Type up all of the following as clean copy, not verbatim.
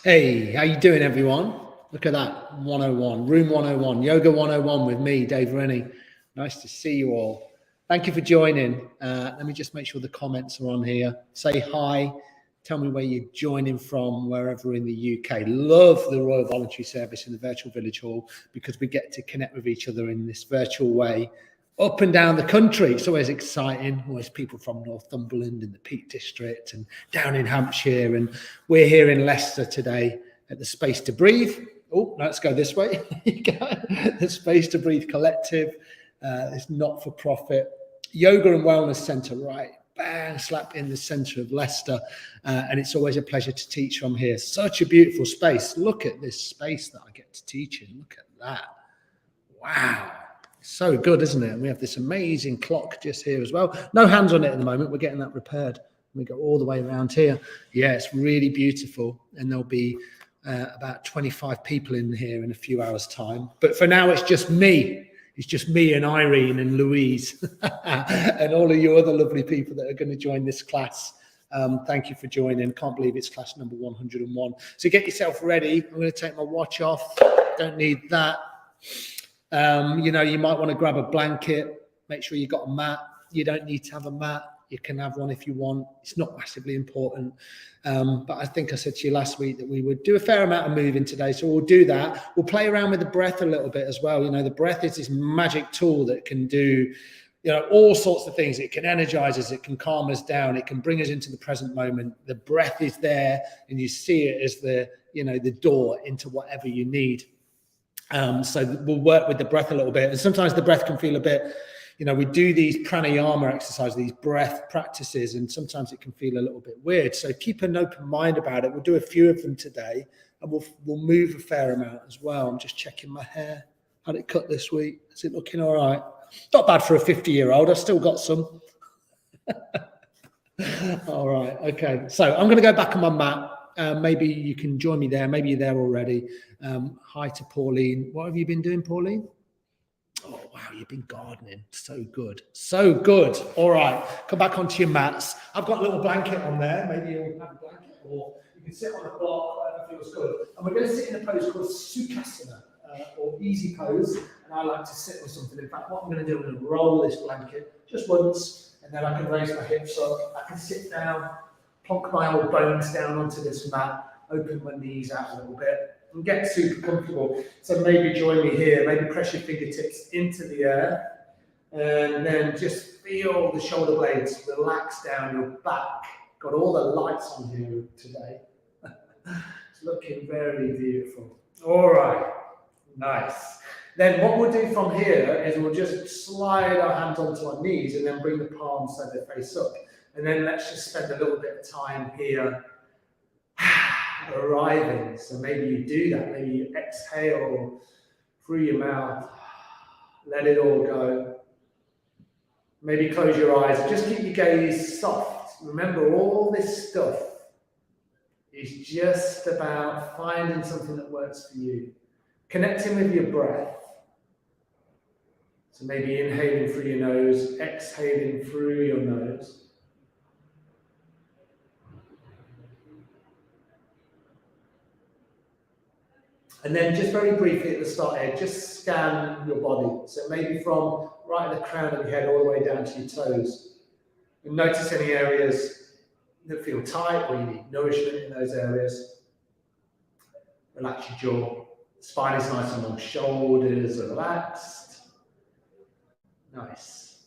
Hey, how you doing, everyone? Look at that, 101, room 101, yoga 101 with me, Dave Rennie. Nice to see you all. Thank you for joining. Let me just make sure the comments are on here. Say hi. Tell me where you're joining from, wherever in the UK. Love the Royal Voluntary Service in the Virtual Village Hall because we get to connect with each other in this virtual way. Up and down the country. It's always exciting. Always people from Northumberland and the Peak District and down in Hampshire. And we're here in Leicester today at the Space to Breathe. Oh, let's go this way. The Space to Breathe Collective. It's not-for-profit yoga and wellness centre, right? Bang, slap in the centre of Leicester. And it's always a pleasure to teach from here. Such a beautiful space. Look at this space that I get to teach in. Look at that. Wow. So good, isn't it? And we have this amazing clock just here as well. No hands on it at the moment. We're getting that repaired. We go all the way around here. Yeah, it's really beautiful. And there'll be about 25 people in here in a few hours' time. But for now, it's just me. It's just me and Irene and Louise and all of you other lovely people that are going to join this class. Thank you for joining. Can't believe it's class number 101. So get yourself ready. I'm going to take my watch off. Don't need that. You might want to grab a blanket, make sure you've got a mat. You don't need to have a mat. You can have one if you want. It's not massively important. But I think I said to you last week that we would do a fair amount of moving today. So we'll do that. We'll play around with the breath a little bit as well. You know, the breath is this magic tool that can do, all sorts of things. It can energize us. It can calm us down. It can bring us into the present moment. The breath is there and you see it as the door into whatever you need. So we'll work with the breath a little bit. And sometimes the breath can feel a bit, we do these pranayama exercises, these breath practices, and sometimes it can feel a little bit weird. So keep an open mind about it. We'll do a few of them today and we'll move a fair amount as well. I'm just checking my hair. How'd it cut this week? Is it looking all right? Not bad for a 50-year-old. I've still got some. All right. Okay. So I'm going to go back on my mat. Maybe you can join me there. Maybe you're there already. Hi to Pauline. What have you been doing, Pauline? Oh, wow, you've been gardening. So good. So good. All right. Come back onto your mats. I've got a little blanket on there. Maybe you'll have a blanket or you can sit on a block, whatever feels good. And we're going to sit in a pose called Sukhasana or easy pose. And I like to sit on something. In fact, what I'm going to do, I'm going to roll this blanket just once and then I can raise my hips up. I can sit down, plonk my old bones down onto this mat, open my knees out a little bit, and get super comfortable. So maybe join me here, maybe press your fingertips into the air, and then just feel the shoulder blades relax down your back. Got all the lights on here today. It's looking very beautiful. All right, nice. Then what we'll do from here is we'll just slide our hands onto our knees and then bring the palms so they face up. And then let's just spend a little bit of time here arriving. So maybe you do that. Maybe you exhale through your mouth. Let it all go. Maybe close your eyes. Just keep your gaze soft. Remember, all this stuff is just about finding something that works for you. Connecting with your breath. So maybe inhaling through your nose, exhaling through your nose. And then just very briefly at the start here, just scan your body. So maybe from right at the crown of your head all the way down to your toes. And notice any areas that feel tight or you need nourishment in those areas. Relax your jaw. Spine is nice and long. Shoulders are relaxed. Nice.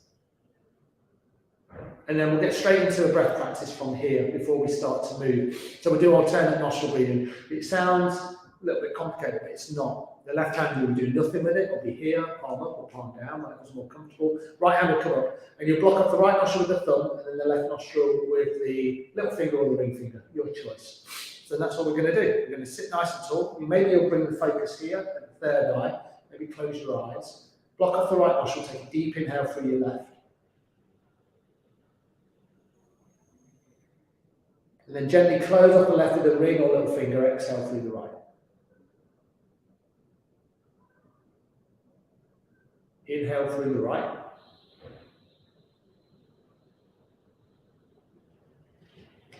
And then we'll get straight into a breath practice from here before we start to move. So we'll do alternate nostril breathing. It sounds a little bit complicated, but it's not. The left hand will do nothing with it. It'll be here, palm up or palm down, that was more comfortable. Right hand will come up, and you'll block up the right nostril with the thumb, and then the left nostril with the little finger or the ring finger, your choice. So that's what we're going to do. We're going to sit nice and tall. Maybe you'll bring the focus here at the third eye. Maybe close your eyes. Block off the right nostril. Take a deep inhale through your left. And then gently close off the left with the ring or little finger. Exhale through the right. Inhale through the right.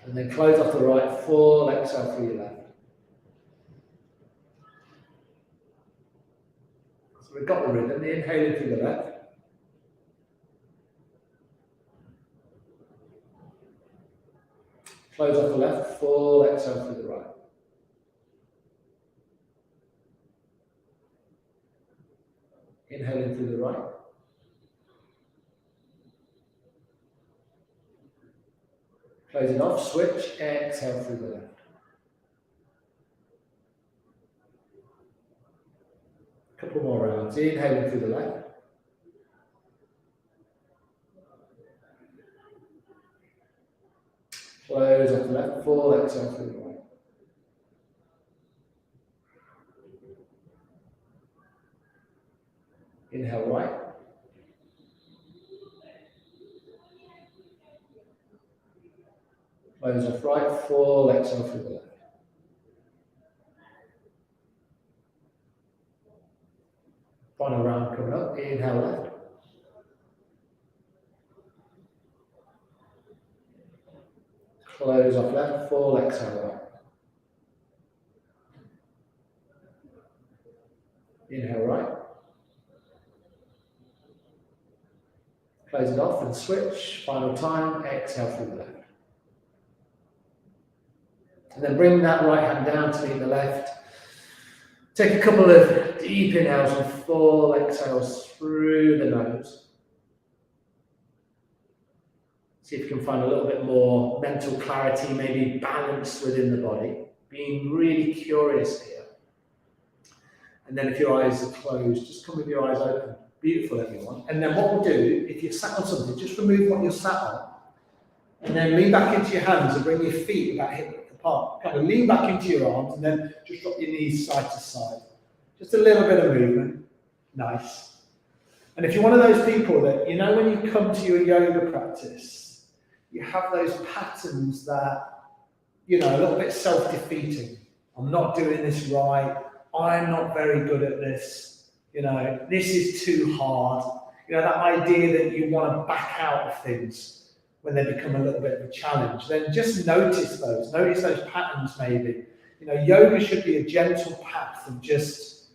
And then close off the right, full exhale through your left. we've got the rhythm. Inhaling through the left. Close off the left, full exhale through the right. Inhaling through the right. Close it off, switch, exhale through the left. Couple more rounds. Inhaling through the left. Close off the left, full exhale through the right. Inhale right. Close off right, full exhale through the left. Final round coming up. Inhale left. Close off left, full exhale right. Inhale right. Close it off and switch. Final time, exhale through the left. And then bring that right hand down to meet the left. Take a couple of deep inhales and full exhales through the nose. See if you can find a little bit more mental clarity, maybe balance within the body. Being really curious here. And then if your eyes are closed, just come with your eyes open. Beautiful, everyone. And then what we'll do, if you're sat on something, just remove what you're sat on. And then lean back into your hands and bring your feet about hip width apart. Kind of lean back into your arms and then just drop your knees side to side. Just a little bit of movement. Nice. And if you're one of those people that, you know, when you come to your yoga practice, you have those patterns that, you know, a little bit self-defeating. I'm not doing this right. I'm not very good at this. You know, this is too hard. You know, that idea that you want to back out of things when they become a little bit of a challenge. Then just notice those patterns maybe. You know, yoga should be a gentle path of just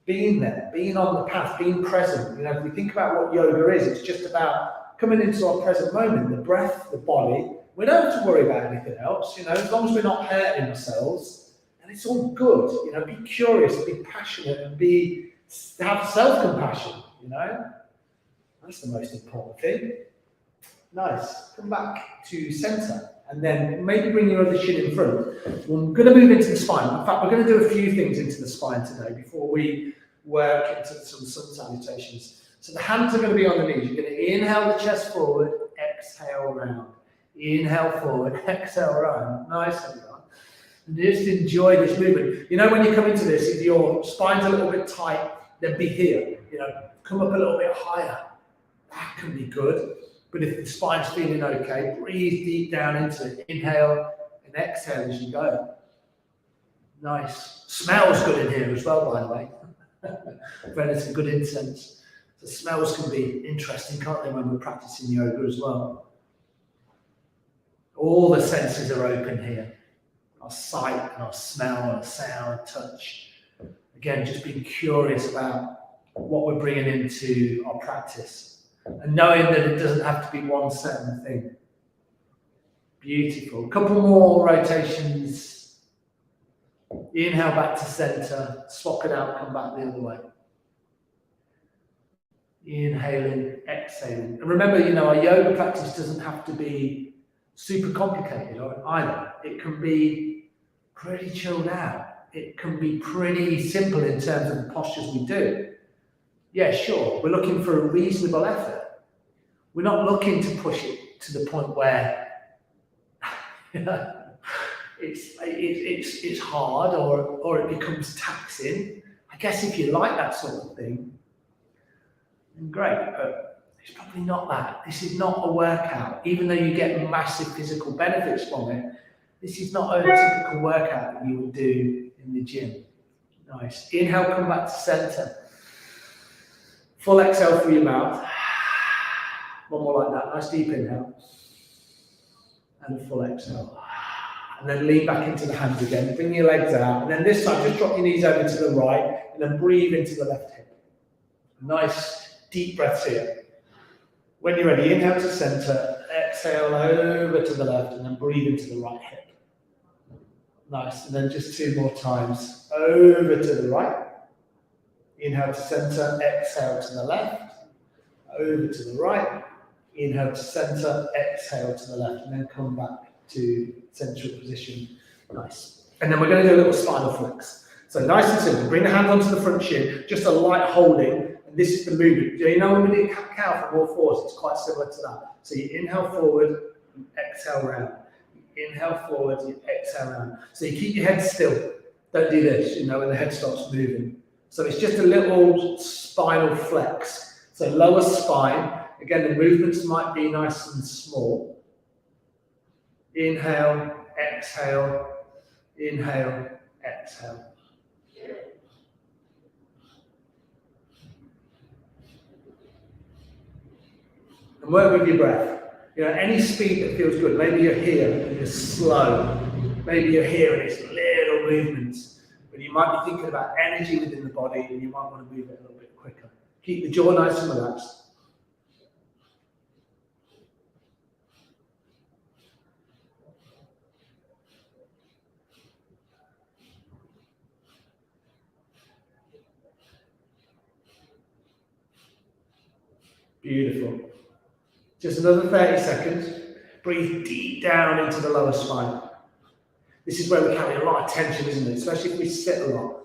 being there, being on the path, being present. You know, if we think about what yoga is, it's just about coming into our present moment, the breath, the body. We don't have to worry about anything else, you know, as long as we're not hurting ourselves, and it's all good. You know, be curious, be passionate, and have self-compassion, you know. That's the most important thing. Nice. Come back to center, and then maybe bring your other shin in front. We're going to move into the spine. In fact, we're going to do a few things into the spine today before we work into some sun salutations. So the hands are going to be on the knees. You're going to inhale the chest forward, exhale round. Inhale forward, exhale round. Nice, everyone. And just enjoy this movement. You know, when you come into this, if your spine's a little bit tight, then be here. You know, come up a little bit higher. That can be good. But if the spine's feeling okay, breathe deep down into it. Inhale and exhale as you go. Nice. Smells good in here as well, by the way. When some good incense. The smells can be interesting, can't they, when we're practicing yoga as well? All the senses are open here. Our sight and our smell, our sound, touch. Again, just being curious about what we're bringing into our practice. And knowing that it doesn't have to be one certain thing. Beautiful. A couple more rotations. Inhale back to center. Swap it out, come back the other way. Inhaling, exhaling. And remember, you know, our yoga practice doesn't have to be super complicated either. It can be pretty chilled out. It can be pretty simple in terms of the postures we do. Yeah, sure, we're looking for a reasonable effort. We're not looking to push it to the point where, you know, it's hard or it becomes taxing. I guess if you like that sort of thing, then great, but it's probably not that. This is not a workout, even though you get massive physical benefits from it. This is not a typical workout that you would do in the gym. Nice. Inhale, come back to center. Full exhale through your mouth. One more like that. Nice deep inhale. And a full exhale. And then lean back into the hands again. Bring your legs out. And then this time, just drop your knees over to the right. And then breathe into the left hip. Nice deep breaths here. When you're ready, inhale to center, exhale over to the left, and then breathe into the right hip. Nice, and then just 2 more times. Over to the right. Inhale to center, exhale to the left. Over to the right. Inhale to center, exhale to the left, and then come back to central position. Nice. And then we're going to do a little spinal flex. So nice and simple. Bring the hand onto the front shin, just a light holding. This is the movement. You know when we do cat-cow from all fours, it's quite similar to that. So you inhale forward, you exhale round. You inhale forward, you exhale round. So you keep your head still. Don't do this, you know, when the head starts moving. So it's just a little spinal flex. So lower spine. Again, the movements might be nice and small. Inhale, exhale, inhale, exhale. And work with your breath. You know, any speed that feels good. Maybe you're here and you're slow. Maybe you're here and it's little movements. But you might be thinking about energy within the body and you might want to move it a little bit quicker. Keep the jaw nice and relaxed. Beautiful. Just another 30 seconds. Breathe deep down into the lower spine. This is where we carry a lot of tension, isn't it? Especially if we sit a lot.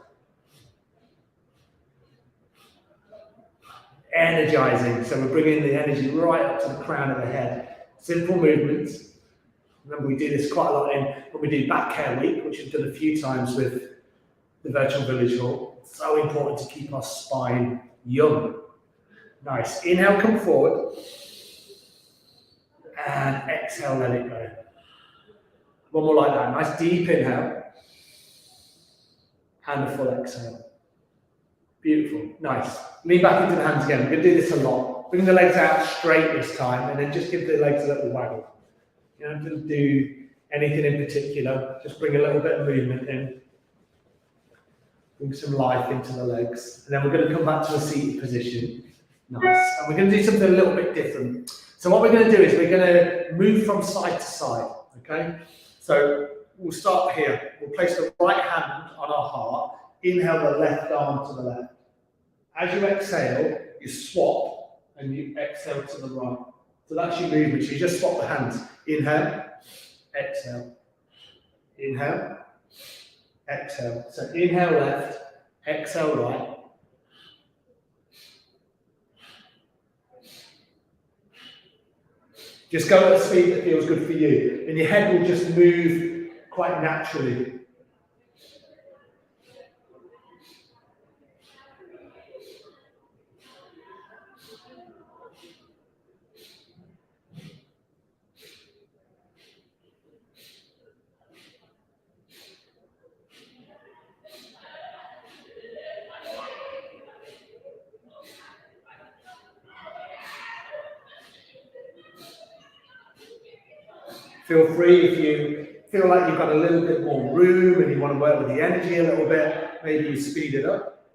Energizing. So we're bringing the energy right up to the crown of the head. Simple movements. Remember, we do this quite a lot when we do back care week, which we've done a few times with the virtual village hall. It's so important to keep our spine young. Nice. Inhale, come forward. And exhale, let it go. One more like that. Nice deep inhale. And a full exhale. Beautiful. Nice. Lean back into the hands again. We're going to do this a lot. Bring the legs out straight this time and then just give the legs a little waggle. You don't have to do anything in particular. Just bring a little bit of movement in. Bring some life into the legs. And then we're going to come back to a seated position. Nice. And we're going to do something a little bit different. So what we're going to do is we're going to move from side to side, okay? So we'll start here. We'll place the right hand on our heart. Inhale the left arm to the left. As you exhale, you swap and you exhale to the right. So that's your movement. So you just swap the hands. Inhale, exhale. Inhale, exhale. So inhale left, exhale right. Just go at a speed that feels good for you. And your head will just move quite naturally. Feel free if you feel like you've got a little bit more room and you want to work with the energy a little bit, maybe you speed it up.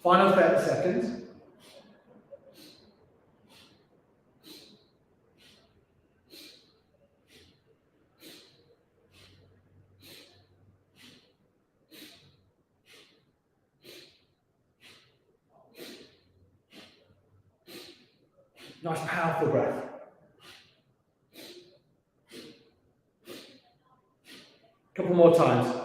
Final 30 seconds. Nice, powerful breath. Couple more times.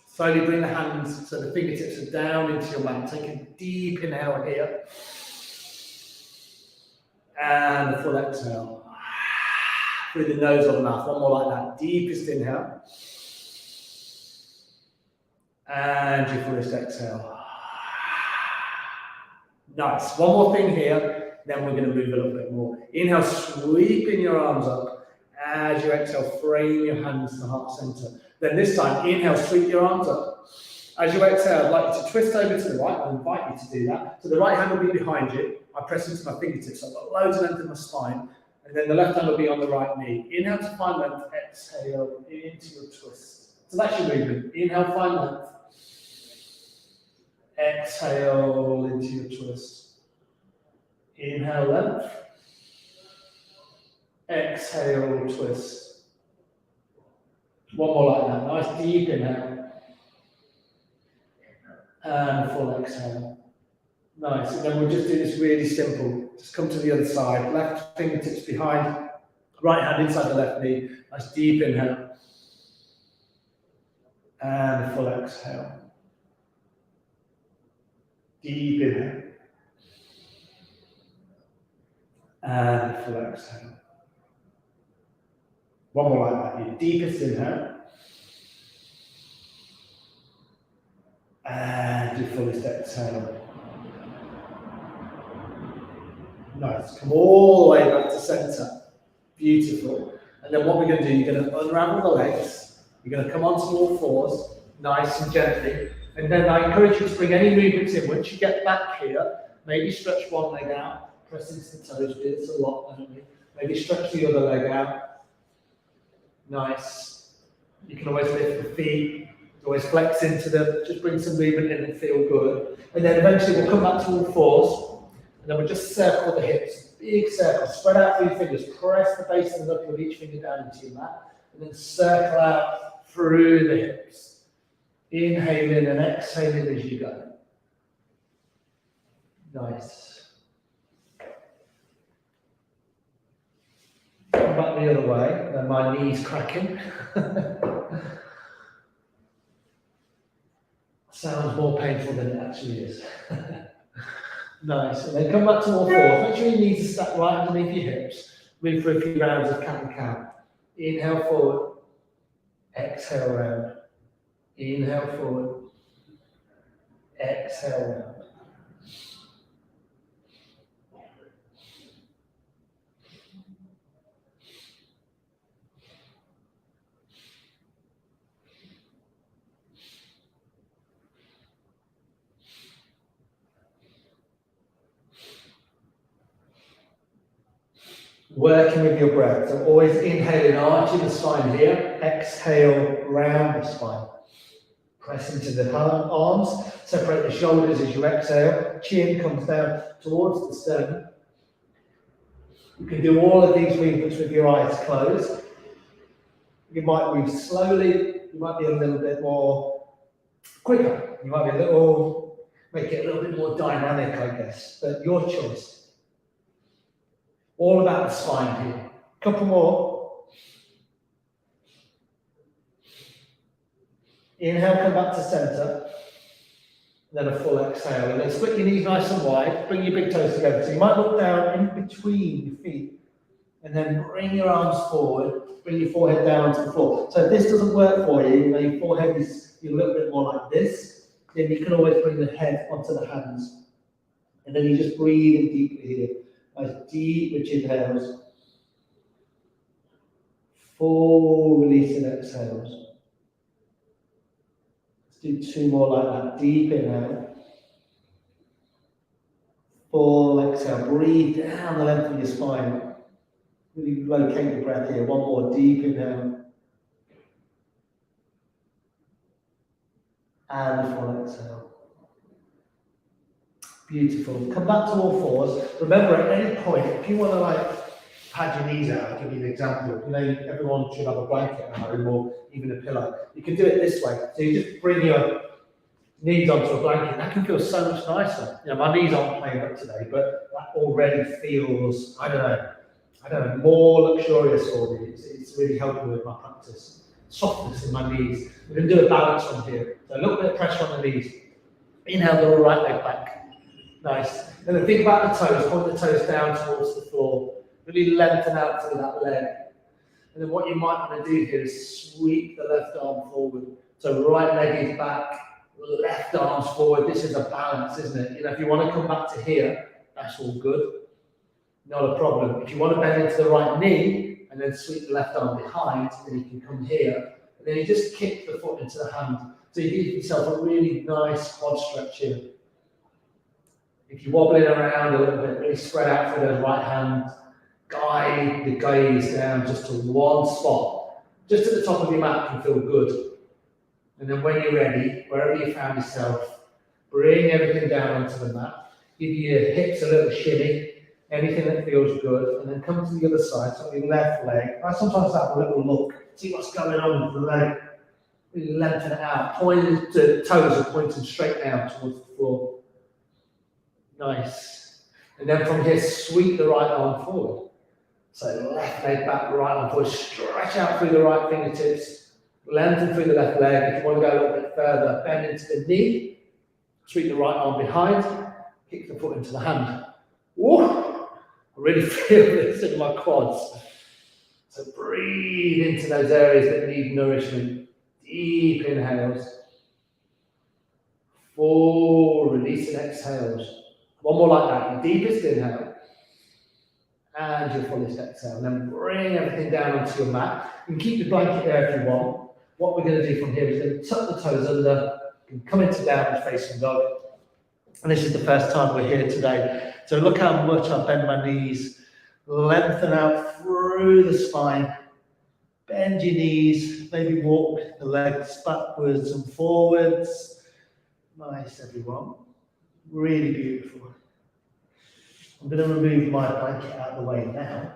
Slowly bring the hands so the fingertips are down into your mat. Take a deep inhale here. And a full exhale. Through the nose or the mouth. One more like that. Deepest inhale. And your fullest exhale. Nice. One more thing here, then we're going to move a little bit more. Inhale, sweeping your arms up. As you exhale, frame your hands to heart center. Then this time, inhale, sweep your arms up. As you exhale, I'd like you to twist over to the right. I invite you to do that. So the right hand will be behind you. I press into my fingertips. I've got loads of length in my spine. And then the left hand will be on the right knee. Inhale to find length, exhale into your twist. So that's your movement. Inhale, find length. Exhale into your twist. Inhale, length. Exhale, twist. One more like that. Nice deep inhale. And full exhale. Nice. And then we'll just do this really simple. Just come to the other side. Left fingertips behind. Right hand inside the left knee. Nice deep inhale. And full exhale. Deep inhale. And full exhale. One more like that. Your deepest inhale. And your fullest exhale. Nice. Come all the way back to center. Beautiful. And then what we're going to do, you're going to unravel the legs. You're going to come onto all fours, nice and gently. And then I encourage you to bring any movements in. Once you get back here, maybe stretch one leg out, press into the toes. It's a lot, don't you? Maybe stretch the other leg out. Nice. You can always lift the feet, always flex into them. Just bring some movement in and feel good. And then eventually we'll come back to all fours. And then we'll just circle the hips. Big circle. Spread out through your fingers. Press the base of the knuckle with each finger down into your mat. And then circle out through the hips. Inhaling and exhaling as you go. Nice. Come back the other way. Then my knees cracking. Sounds more painful than it actually is. Nice. And then come back to all fours. Make sure your knees are stacked right underneath your hips. Move for a few rounds of count and count. Inhale forward. Exhale round. Inhale forward. Exhale round. Working with your breath. So always inhaling, arching the spine here. Exhale, round the spine. Press into the arms. Separate the shoulders as you exhale. Chin comes down towards the sternum. You can do all of these movements with your eyes closed. You might move slowly. You might be a little bit more quicker. You might be make it a little bit more dynamic, I guess. But your choice. All about the spine here. Couple more. Inhale, come back to center. Then a full exhale. And then split your knees nice and wide. Bring your big toes together. So you might look down in between your feet. And then bring your arms forward. Bring your forehead down to the floor. So if this doesn't work for you, your forehead is a little bit more like this, then you can always bring the head onto the hands. And then you just breathe in deeply here. Nice deep, rich inhales. Full release and exhales. Let's do two more like that. Deep inhale. Full exhale. Breathe down the length of your spine. Really locate your breath here. One more deep inhale. And full exhale. Beautiful. Come back to all fours. Remember, at any point, if you want to pad your knees out, I'll give you an example. Everyone should have a blanket at home or even a pillow. You can do it this way. So you just bring your knees onto a blanket. That can feel so much nicer. My knees aren't playing up today, but that already feels, I don't know, more luxurious for me. It's really helping with my practice. Softness in my knees. We're going to do a balance from here. So a little bit of pressure on the knees. Inhale, the right leg back. Nice. And then think about the toes. Point the toes down towards the floor. Really lengthen out through that leg. And then what you might want to do here is sweep the left arm forward. So right leg is back, left arm's forward. This is a balance, isn't it? If you want to come back to here, that's all good. Not a problem. If you want to bend into the right knee and then sweep the left arm behind, then you can come here. And then you just kick the foot into the hand. So you give yourself a really nice quad stretch here. If you're wobbling around a little bit, really spread out through those right hands. Guide the gaze down just to one spot. Just at the top of your mat can feel good. And then when you're ready, wherever you found yourself, bring everything down onto the mat. Give your hips a little shimmy, anything that feels good, and then come to the other side, so your left leg. I sometimes have a little look, see what's going on with the leg. Really lengthen it out. Point the toes are pointing straight down towards the floor. Nice. And then from here, sweep the right arm forward. So left leg back, right arm forward. Stretch out through the right fingertips. Lengthen through the left leg. If you want to go a little bit further, bend into the knee. Sweep the right arm behind. Kick the foot into the hand. Woo! I really feel this in my quads. So breathe into those areas that need nourishment. Deep inhales. Full releasing exhales. One more like that. Your deepest inhale. And your fullest exhale. And then bring everything down onto your mat. You can keep the blanket there if you want. What we're going to do from here is going to tuck the toes under. You can come into downward facing dog. And this is the first time we're here today. So look how much I bend my knees. Lengthen out through the spine. Bend your knees. Maybe walk the legs backwards and forwards. Nice, everyone. Really beautiful. I'm going to remove my blanket out of the way now.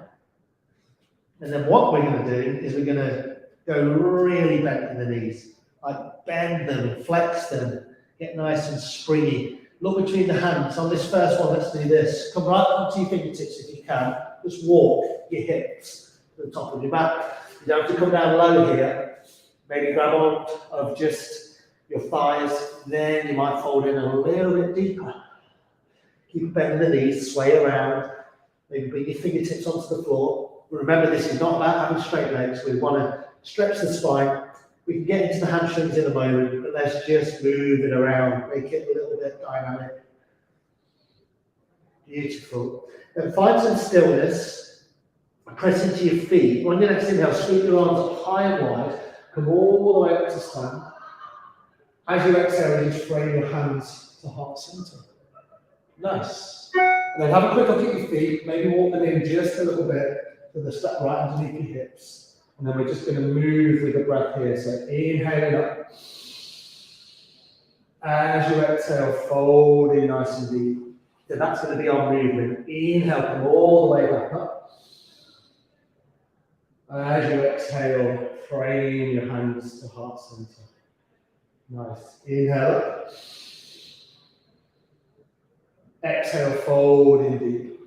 And then what we're going to do is we're going to go really bent in the knees. Like bend them, flex them, get nice and springy. Look between the hands. On this first one, let's do this. Come right up to your fingertips if you can. Just walk your hips to the top of your mat. You don't have to come down low here. Maybe grab on of just your thighs. Then you might fold in a little bit deeper. Keep bending the knees, sway around. Maybe bring your fingertips onto the floor. Remember, this is not about having straight legs. We want to stretch the spine. We can get into the hamstrings in a moment, but let's just move it around, make it a little bit dynamic. Beautiful. Then find some stillness. Press into your feet. On your next inhale, sweep your arms up high and wide. Come all the way up to stand. As you exhale, you just frame your hands to heart center. Nice. And then have a quick look at your feet. Maybe walk them in just a little bit to the step right underneath your hips. And then we're just going to move with the breath here. So inhaling up. As you exhale, fold in nice and deep. So that's going to be our movement. Inhale, come all the way back up. As you exhale, frame your hands to heart center. Nice. Inhale up. Exhale, fold in deep.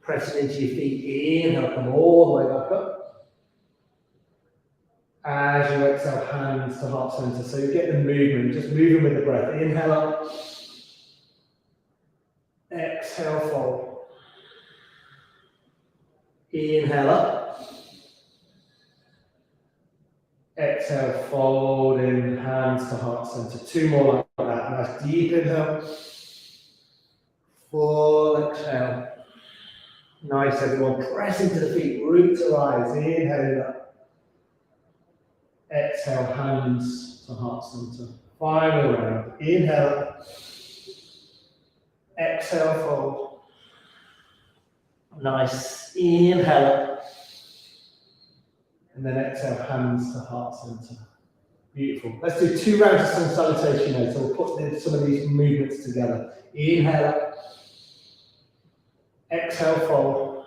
Pressing into your feet. Inhale, come all the way back up. As you exhale, hands to heart center. So you get the movement, just moving with the breath. Inhale up. Exhale, fold. Inhale up. Exhale, fold in, hands to heart center. Two more like that. Nice deep inhale. Full exhale. Nice, everyone. Press into the feet, root to rise. Inhale up. Exhale, hands to heart center. Final round. Inhale up. Exhale, fold. Nice. Inhale up. And then exhale, hands to heart center. Beautiful. Let's do 2 rounds of sun salutation now. So we'll put some of these movements together. Inhale up. Exhale, fold.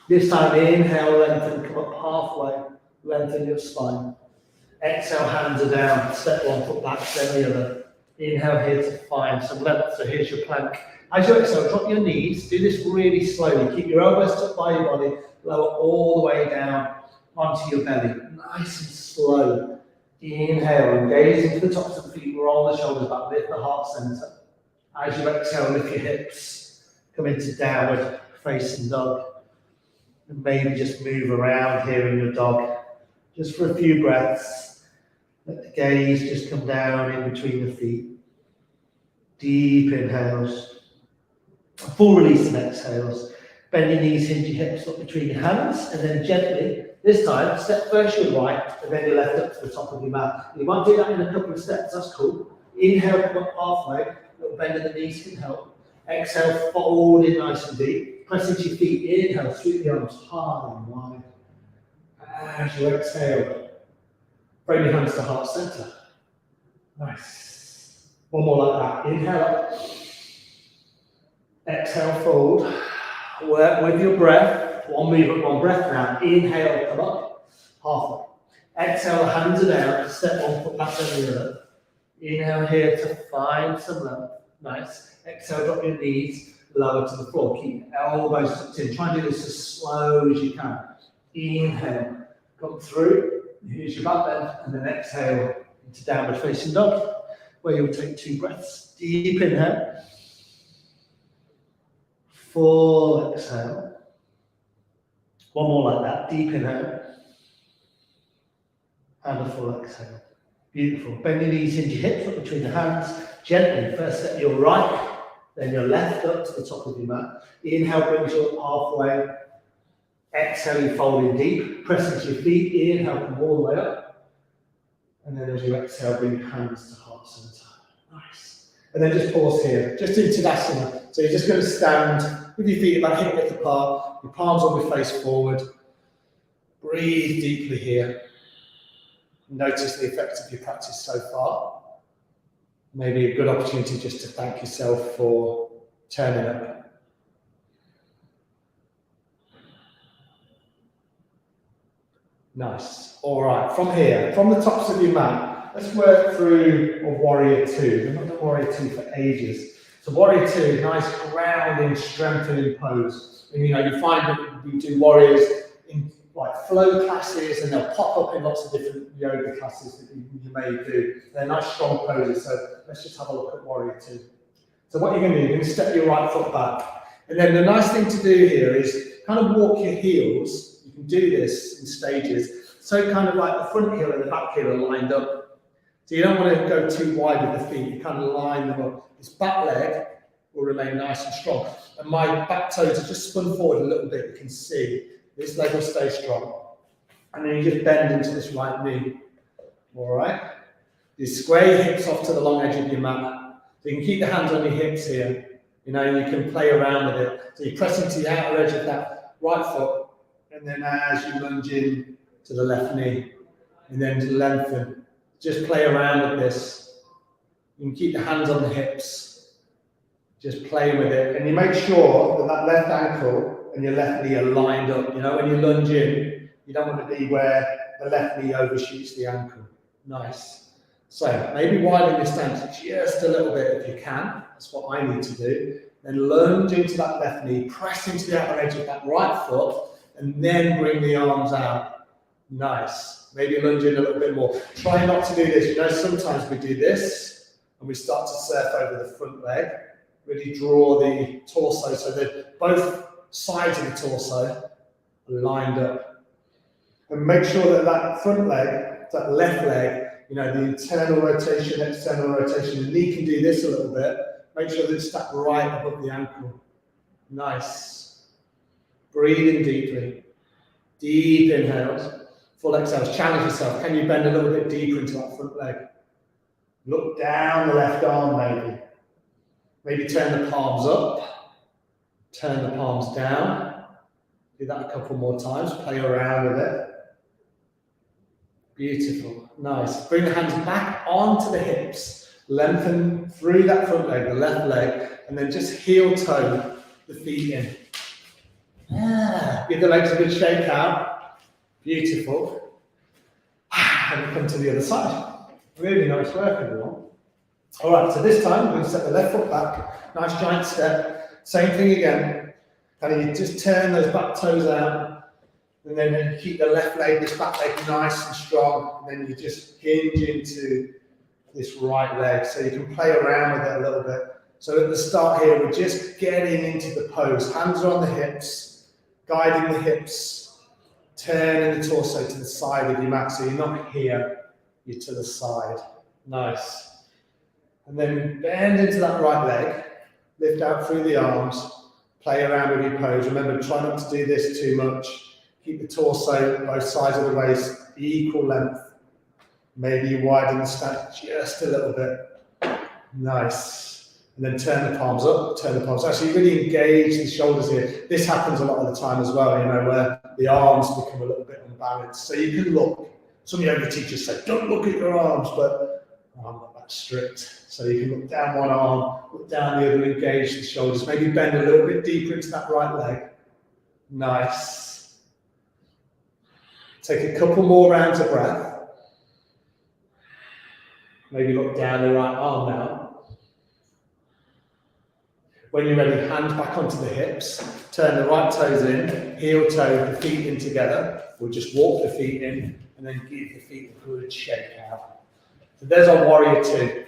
This time, inhale, lengthen, come up halfway. Lengthen your spine. Exhale, hands are down. Step one, foot back, then the other. Inhale here to find some length. So here's your plank. As you exhale, drop your knees. Do this really slowly. Keep your elbows tucked by your body. Lower all the way down onto your belly. Nice and slow. Inhale and gaze into the tops of the feet. Roll the shoulders back. Lift the heart center. As you exhale, lift your hips. Come into downward facing dog. And maybe just move around here in your dog. Just for a few breaths. Let the gaze just come down in between the feet. Deep inhales. Full release and exhales. Bend your knees, hinge your hips up between your hands. And then gently, this time, step first your right and then your left up to the top of your mat. You might do that in a couple of steps, that's cool. Inhale, come up halfway. A little bend of the knees can help. Exhale, fold in nice and deep. Press into your feet, inhale, sweep the arms high and wide. As you exhale, bring your hands to heart center. Nice. One more like that. Inhale up. Exhale, fold. Work with your breath. One movement, one breath now. Inhale, come up. Halfway. Exhale, the hands are down. Step one, put back on the other. Inhale here to find some length. Nice. Exhale, drop your knees lower to the floor. Keep elbows tucked in. Try and do this as slow as you can. Inhale, come through. Here's your back bend, and then exhale into downward facing dog, where you'll take 2 breaths. Deep inhale. Full exhale. One more like that. Deep inhale. And a full exhale. Beautiful. Bend your knees into your hips, up between the hands. Gently. First step your right, then your left up to the top of your mat. Inhale brings you up halfway. Exhale, you fold in deep. Press into your feet. Inhale, come all the way up. And then as you exhale, bring your hands to heart center. Nice. And then just pause here. Just in Tadasana. So you're just going to stand with your feet about hip width apart. Your palms on your face forward. Breathe deeply here. Notice the effect of your practice so far. Maybe a good opportunity just to thank yourself for turning up. Nice. All right, from here, from the tops of your mat, let's work through a warrior 2. We've not done warrior 2 for ages. So warrior 2, nice grounding, strengthening pose. And you know, you find that we do warriors in like flow classes, and they'll pop up in lots of different yoga classes that you may do. They're nice strong poses, so let's just have a look at warrior 2. So what you're going to do, you're going to step your right foot back. And then the nice thing to do here is kind of walk your heels. You can do this in stages. So kind of like the front heel and the back heel are lined up. So you don't want to go too wide with the feet, you kind of line them up. This back leg will remain nice and strong. And my back toes are just spun forward a little bit, you can see. This leg will stay strong. And then you just bend into this right knee. All right? You square your hips off to the long edge of your mat. So you can keep the hands on your hips here. You know, you can play around with it. So you press into the outer edge of that right foot. And then as you lunge in to the left knee. And then to lengthen. Just play around with this. You can keep the hands on the hips. Just play with it. And you make sure that that left ankle and your left knee are lined up. You know, when you lunge in, you don't want to be where the left knee overshoots the ankle. Nice. So maybe widen your stance just a little bit if you can. That's what I need to do. Then lunge into that left knee, press into the outer edge of that right foot, and then bring the arms out. Nice. Maybe lunge in a little bit more. Try not to do this. You know, sometimes we do this, and we start to surf over the front leg. Really draw the torso so that both sides of the torso are lined up. And make sure that that front leg, that left leg, you know, the internal rotation, external rotation, the knee can do this a little bit. Make sure that it's stacked right above the ankle. Nice. Breathe in deeply. Deep inhales. Full exhales. Challenge yourself. Can you bend a little bit deeper into that front leg? Look down the left arm maybe. Maybe turn the palms up. Turn the palms down. Do that a couple more times. Play around with it. Beautiful. Nice. Bring the hands back onto the hips. Lengthen through that front leg, the left leg, and then just heel toe the feet in. Give the legs a good shake out. Beautiful. And come to the other side. Really nice work, everyone. All right, so this time we're going to step the left foot back. Nice giant step. Same thing again. And you just turn those back toes out. And then you keep the left leg, this back leg nice and strong. And then you just hinge into this right leg. So you can play around with it a little bit. So at the start here, we're just getting into the pose. Hands are on the hips, guiding the hips, turning the torso to the side of your mat. So you're not here, you're to the side. Nice. And then bend into that right leg, lift out through the arms, play around with your pose. Remember, try not to do this too much. Keep the torso, both sides of the waist, equal length. Maybe you widen the stance just a little bit. Nice. and then turn the palms up, turn the palms. Actually, really engage the shoulders here. This happens a lot of the time as well, you know, where the arms become a little bit unbalanced. So you can look. Some yoga teachers say, don't look at your arms, but I'm not that strict. So you can look down one arm, look down the other, engage the shoulders, maybe bend a little bit deeper into that right leg. Nice. Take a couple more rounds of breath. Maybe look down the right arm now. When you're ready, hands back onto the hips. Turn the right toes in, heel toe, the feet in together. We'll just walk the feet in and then give the feet a good shake out. So there's our warrior 2.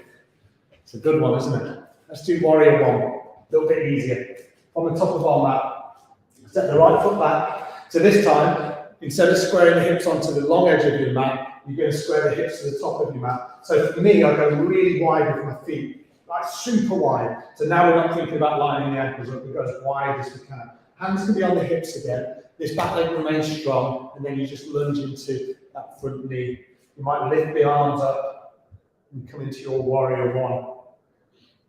It's a good one, isn't it? Let's do warrior 1. A little bit easier. On the top of our mat, step the right foot back. So this time, instead of squaring the hips onto the long edge of your mat, you're going to square the hips to the top of your mat. So for me, I go really wide with my feet, like super wide. So now we're not thinking about lining the ankles up, we go as wide as we can. Hands can be on the hips again. This back leg remains strong, and then you just lunge into that front knee. You might lift the arms up and come into your warrior 1.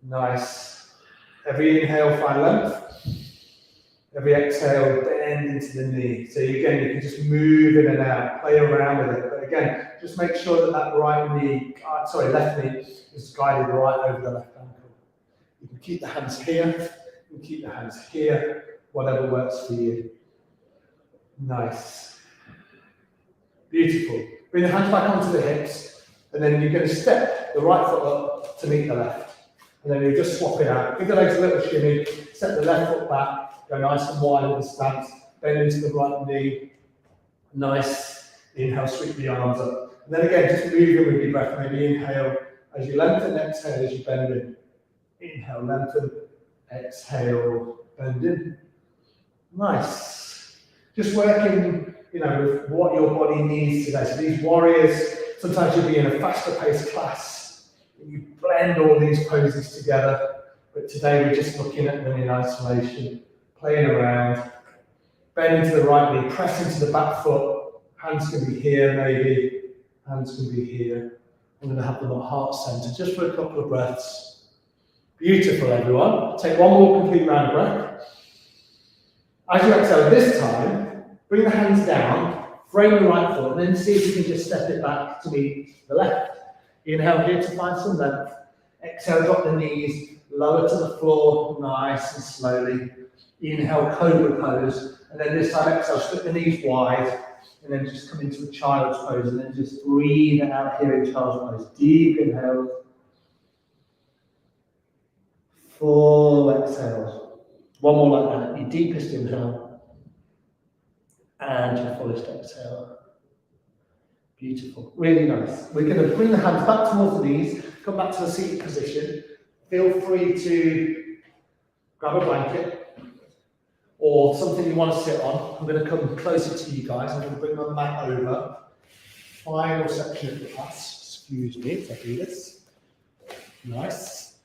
Nice. Every inhale, find length. Every exhale, bend into the knee. So again, you can just move in and out, play around with it. But again, just make sure that that left knee is guided right over the left ankle. You can keep the hands here, you can keep the hands here, whatever works for you. Nice. Beautiful. Bring the hands back onto the hips, and then you're going to step the right foot up to meet the left. And then you just swap it out. Give the legs a little shimmy, step the left foot back, go nice and wide in the stance, bend into the right knee. Nice. Inhale, sweep the arms up. And then again, just moving with your breath. Maybe inhale as you lengthen, exhale as you bend in. Inhale, lengthen, exhale, bend in. Nice. Just working, you know, with what your body needs today. So these warriors, sometimes you'll be in a faster paced class, and you blend all these poses together. But today we're just looking at them in isolation, playing around. Bend into the right knee, press into the back foot. Hands can be here, maybe. Hands can be here. I'm going to have them at heart center just for a couple of breaths. Beautiful, everyone. Take one more complete round of breath. As you exhale this time, bring the hands down, frame the right foot, and then see if you can just step it back to meet the left. Inhale here to find some length. Exhale, drop the knees, lower to the floor, nice and slowly. Inhale, cobra pose. And then this time, exhale, slip the knees wide. And then just come into a child's pose. And then just breathe out here in child's pose. Deep inhales. Full exhales. One more like that. Your deepest inhale. And your fullest exhale. Beautiful. Really nice. We're going to bring the hands back towards the knees. Come back to the seated position. Feel free to grab a blanket or something you want to sit on. I'm going to come closer to you guys. I'm going to bring my mat over. Final section of the class. Excuse me if I do this. Nice.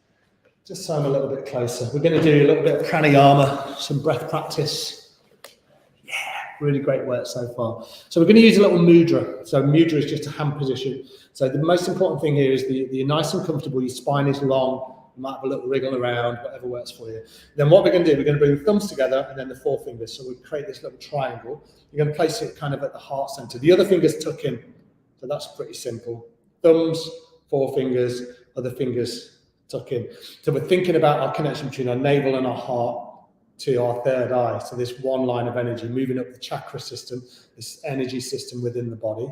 Just so I'm a little bit closer. We're going to do a little bit of pranayama, some breath practice. Yeah, really great work so far. So we're going to use a little mudra. So mudra is just a hand position. So the most important thing here is you're nice and comfortable. Your spine is long. You might have a little wriggle around, whatever works for you. Then what we're going to do, we're going to bring the thumbs together and then the forefingers. So we create this little triangle. You're going to place it kind of at the heart center. The other fingers tuck in. So that's pretty simple. Thumbs, forefingers, other fingers tuck in. So we're thinking about our connection between our navel and our heart to our third eye. So this one line of energy, moving up the chakra system, this energy system within the body.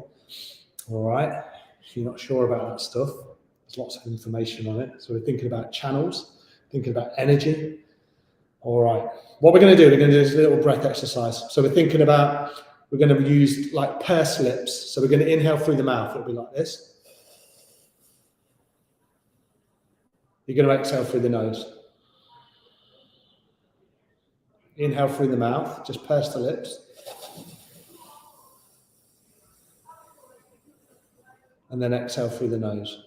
All right. If you're not sure about that stuff, there's lots of information on it. So we're thinking about channels, thinking about energy. All right. What we're going to do, we're going to do this little breath exercise. So we're thinking about, we're going to use like pursed lips. So we're going to inhale through the mouth. It'll be like this. You're going to exhale through the nose. Inhale through the mouth, just purse the lips. And then exhale through the nose.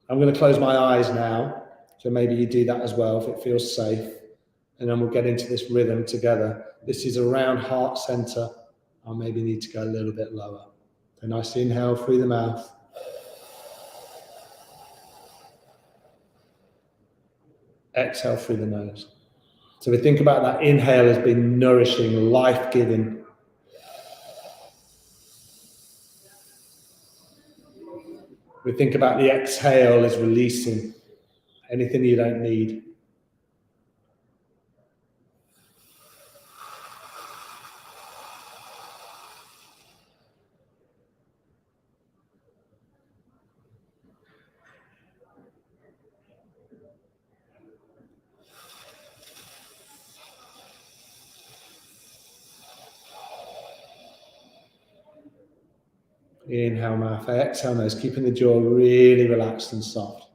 I'm going to close my eyes now, so maybe you do that as well if it feels safe. And then we'll get into this rhythm together. This is around heart center. I'll maybe need to go a little bit lower. So nice inhale through the mouth. Exhale through the nose. So we think about that inhale as being nourishing, life-giving. We think about the exhale as releasing anything you don't need. Inhale mouth, exhale nose, keeping the jaw really relaxed and soft.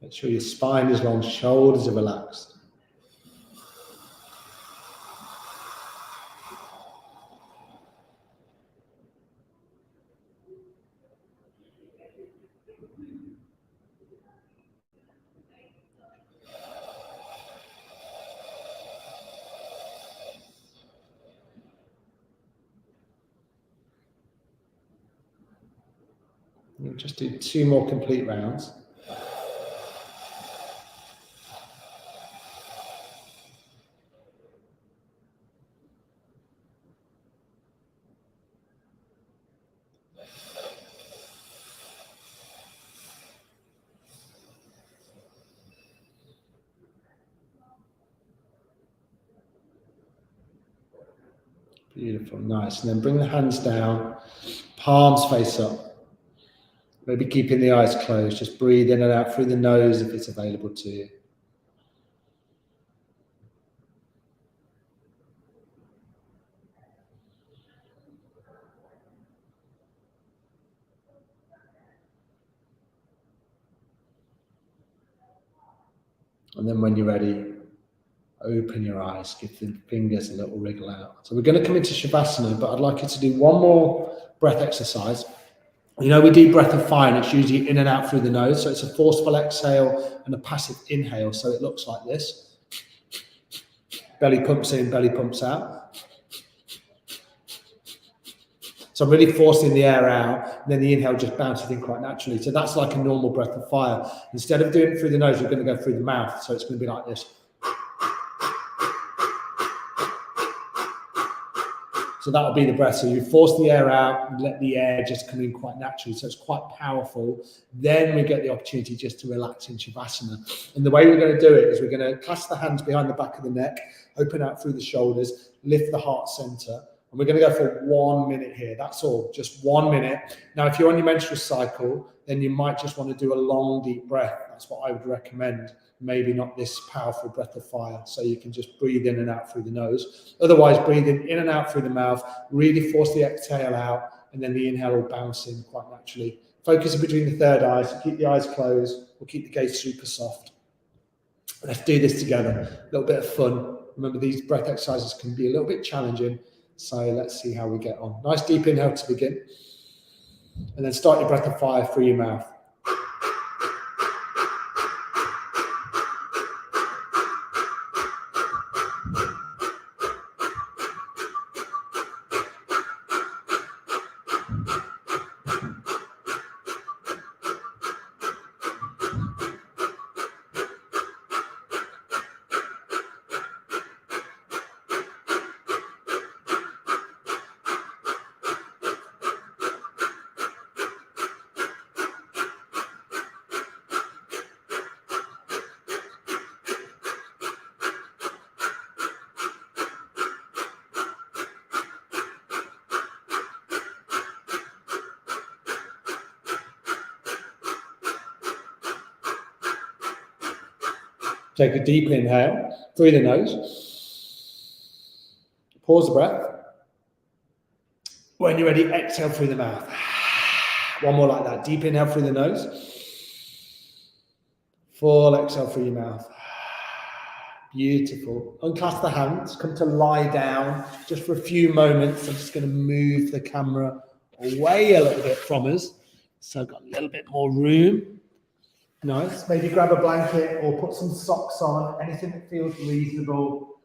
Make sure your spine is long, shoulders are relaxed. We'll just do 2 more complete rounds. Beautiful, nice. And then bring the hands down, palms face up. Maybe keeping the eyes closed. Just breathe in and out through the nose if it's available to you. And then when you're ready, open your eyes, give the fingers a little wriggle out. So we're going to come into Shavasana, but I'd like you to do one more breath exercise. You know, we do breath of fire, and it's usually in and out through the nose. So it's a forceful exhale and a passive inhale. So it looks like this. Belly pumps in, belly pumps out. So I'm really forcing the air out, and then the inhale just bounces in quite naturally. So that's like a normal breath of fire. Instead of doing it through the nose, we're going to go through the mouth. So it's going to be like this. So that'll be the breath. So you force the air out and let the air just come in quite naturally. So it's quite powerful. Then we get the opportunity just to relax in Shavasana. And the way we're going to do it is we're going to clasp the hands behind the back of the neck, open out through the shoulders, lift the heart center. And we're going to go for 1 minute here. That's all, just 1 minute. Now, if you're on your menstrual cycle, then you might just want to do a long, deep breath. That's what I would recommend. Maybe not this powerful breath of fire. So you can just breathe in and out through the nose. Otherwise, breathing in and out through the mouth, really force the exhale out, and then the inhale will bounce in quite naturally. Focusing between the third eye, so keep the eyes closed. We'll keep the gaze super soft. Let's do this together. A little bit of fun. Remember, these breath exercises can be a little bit challenging. So let's see how we get on. Nice deep inhale to begin. And then start your breath of fire through your mouth. Take a deep inhale through the nose. Pause the breath. When you're ready, exhale through the mouth. One more like that. Deep inhale through the nose. Full exhale through your mouth. Beautiful. Unclasp the hands. Come to lie down just for a few moments. I'm just going to move the camera away a little bit from us. So I've got a little bit more room. Nice. Maybe grab a blanket or put some socks on, anything that feels reasonable.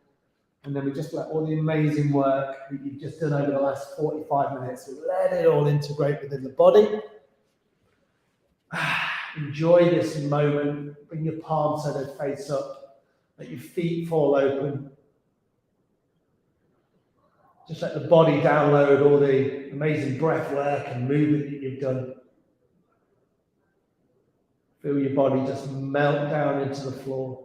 And then we just let all the amazing work that you've just done over the last 45 minutes, let it all integrate within the body. Enjoy this moment. Bring your palms so they face up. Let your feet fall open. Just let the body download all the amazing breath work and movement that you've done. Feel your body just melt down into the floor.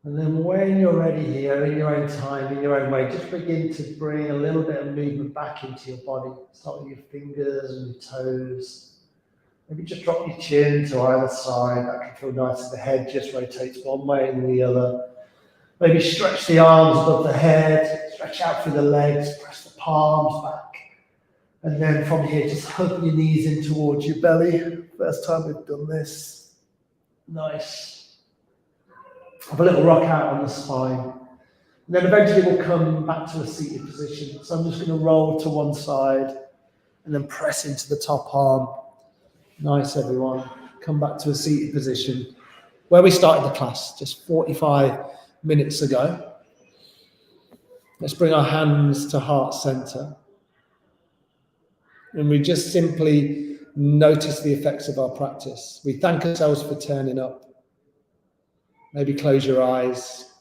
And then when you're ready here, in your own time, in your own way, just begin to bring a little bit of movement back into your body. Start with your fingers and your toes. Maybe just drop your chin to either side. That can feel nice if the head just rotates one way and the other. Maybe stretch the arms above the head, stretch out through the legs, press the palms back. And then from here, just hug your knees in towards your belly. First time we've done this. Nice. Have a little rock out on the spine. And then eventually we'll come back to a seated position. So I'm just going to roll to one side and then press into the top arm. Nice, everyone. Come back to a seated position. Where we started the class just 45 minutes ago. Let's bring our hands to heart center. And we just simply notice the effects of our practice. We thank ourselves for turning up. Maybe close your eyes.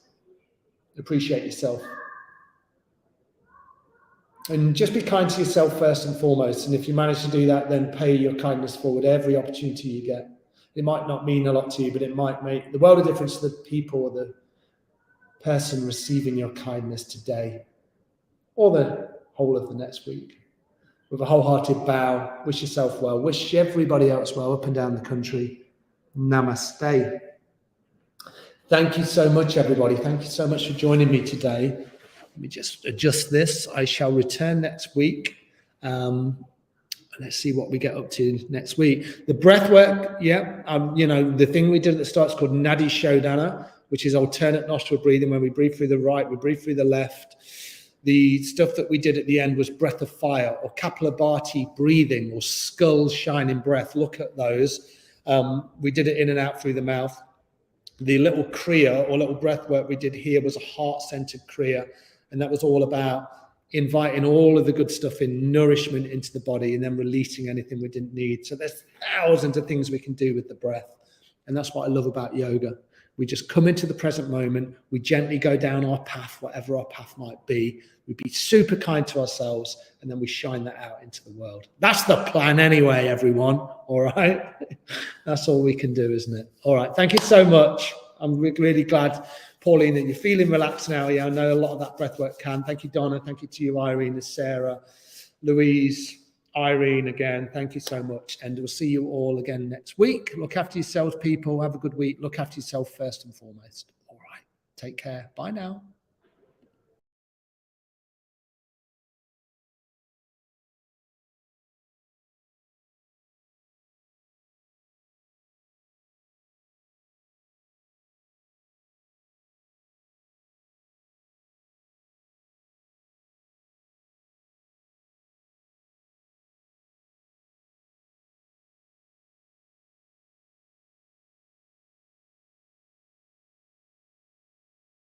Appreciate yourself. And just be kind to yourself first and foremost. And if you manage to do that, then pay your kindness forward every opportunity you get. It might not mean a lot to you, but it might make the world of difference to the people or the person receiving your kindness today or the whole of the next week. With a wholehearted bow, wish yourself well, wish everybody else well up and down the country. Namaste. Thank you so much, everybody. Thank you so much for joining me today. Let me just adjust this. I shall return next week. Let's see what we get up to next week. The breath work, the thing we did at the start is called Nadi Shodhana, which is alternate nostril breathing. When we breathe through the right, we breathe through the left. The stuff that we did at the end was breath of fire or Kapalabhati breathing or skull shining breath. Look at those. We did it in and out through the mouth. The little kriya or little breath work we did here was a heart-centered kriya, and that was all about inviting all of the good stuff in, nourishment into the body, and then releasing anything we didn't need. So there's thousands of things we can do with the breath, and that's what I love about yoga. We just come into the present moment. We gently go down our path, whatever our path might be. We be super kind to ourselves, and then we shine that out into the world. That's the plan anyway, everyone. All right? That's all we can do, isn't it? All right. Thank you so much. I'm really glad, Pauline, that you're feeling relaxed now. Yeah, I know a lot of that breath work can. Thank you, Donna. Thank you to you, Irene, Sarah, Louise, Irene, again, thank you so much. And we'll see you all again next week. Look after yourselves, people. Have a good week. Look after yourself first and foremost. All right. Take care. Bye now.